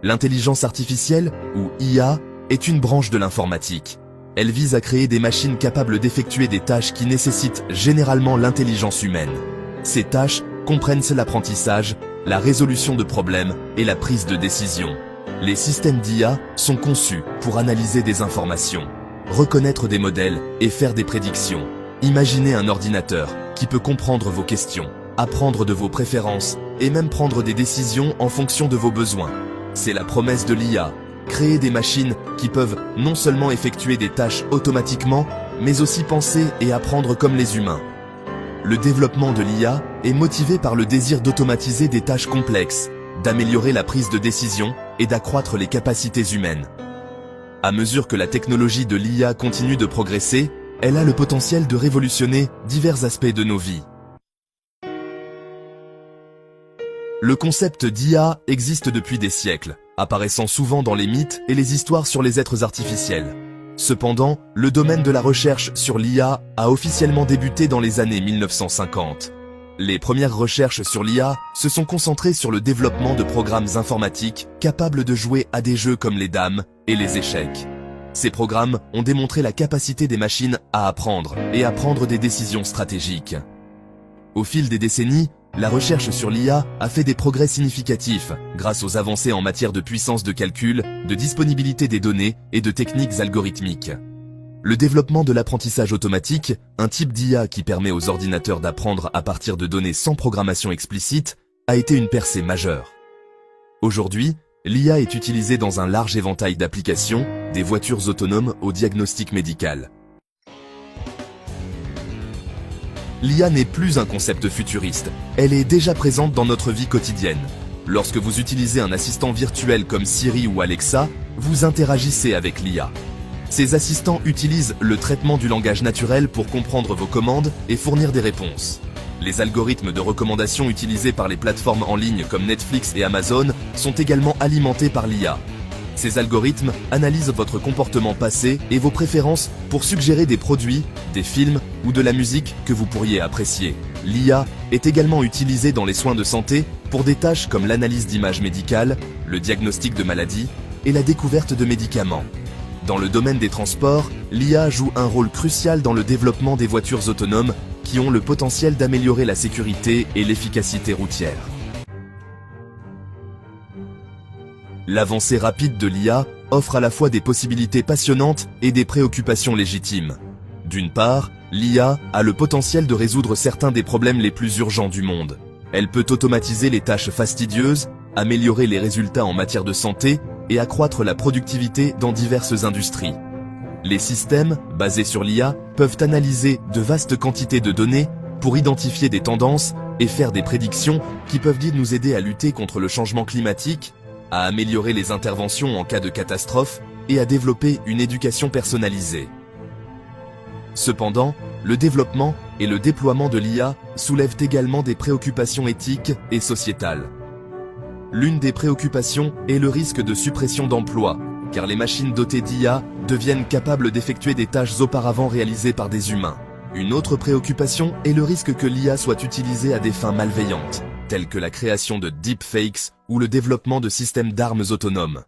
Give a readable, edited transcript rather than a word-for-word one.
L'intelligence artificielle, ou IA, est une branche de l'informatique. Elle vise à créer des machines capables d'effectuer des tâches qui nécessitent généralement l'intelligence humaine. Ces tâches comprennent l'apprentissage, la résolution de problèmes et la prise de décision. Les systèmes d'IA sont conçus pour analyser des informations, reconnaître des modèles et faire des prédictions. Imaginez un ordinateur qui peut comprendre vos questions, apprendre de vos préférences et même prendre des décisions en fonction de vos besoins. C'est la promesse de l'IA, créer des machines qui peuvent non seulement effectuer des tâches automatiquement, mais aussi penser et apprendre comme les humains. Le développement de l'IA est motivé par le désir d'automatiser des tâches complexes, d'améliorer la prise de décision et d'accroître les capacités humaines. À mesure que la technologie de l'IA continue de progresser, elle a le potentiel de révolutionner divers aspects de nos vies. Le concept d'IA existe depuis des siècles, apparaissant souvent dans les mythes et les histoires sur les êtres artificiels. Cependant, le domaine de la recherche sur l'IA a officiellement débuté dans les années 1950. Les premières recherches sur l'IA se sont concentrées sur le développement de programmes informatiques capables de jouer à des jeux comme les dames et les échecs. Ces programmes ont démontré la capacité des machines à apprendre et à prendre des décisions stratégiques. Au fil des décennies, la recherche sur l'IA a fait des progrès significatifs grâce aux avancées en matière de puissance de calcul, de disponibilité des données et de techniques algorithmiques. Le développement de l'apprentissage automatique, un type d'IA qui permet aux ordinateurs d'apprendre à partir de données sans programmation explicite, a été une percée majeure. Aujourd'hui, l'IA est utilisée dans un large éventail d'applications, des voitures autonomes au diagnostic médical. L'IA n'est plus un concept futuriste, elle est déjà présente dans notre vie quotidienne. Lorsque vous utilisez un assistant virtuel comme Siri ou Alexa, vous interagissez avec l'IA. Ces assistants utilisent le traitement du langage naturel pour comprendre vos commandes et fournir des réponses. Les algorithmes de recommandation utilisés par les plateformes en ligne comme Netflix et Amazon sont également alimentés par l'IA. Ces algorithmes analysent votre comportement passé et vos préférences pour suggérer des produits, des films ou de la musique que vous pourriez apprécier. L'IA est également utilisée dans les soins de santé pour des tâches comme l'analyse d'images médicales, le diagnostic de maladies et la découverte de médicaments. Dans le domaine des transports, l'IA joue un rôle crucial dans le développement des voitures autonomes qui ont le potentiel d'améliorer la sécurité et l'efficacité routière. L'avancée rapide de l'IA offre à la fois des possibilités passionnantes et des préoccupations légitimes. D'une part, l'IA a le potentiel de résoudre certains des problèmes les plus urgents du monde. Elle peut automatiser les tâches fastidieuses, améliorer les résultats en matière de santé et accroître la productivité dans diverses industries. Les systèmes, basés sur l'IA, peuvent analyser de vastes quantités de données pour identifier des tendances et faire des prédictions qui peuvent nous aider à lutter contre le changement climatique, à améliorer les interventions en cas de catastrophe et à développer une éducation personnalisée. Cependant, le développement et le déploiement de l'IA soulèvent également des préoccupations éthiques et sociétales. L'une des préoccupations est le risque de suppression d'emplois, car les machines dotées d'IA deviennent capables d'effectuer des tâches auparavant réalisées par des humains. Une autre préoccupation est le risque que l'IA soit utilisée à des fins malveillantes, telles que la création de deepfakes ou le développement de systèmes d'armes autonomes.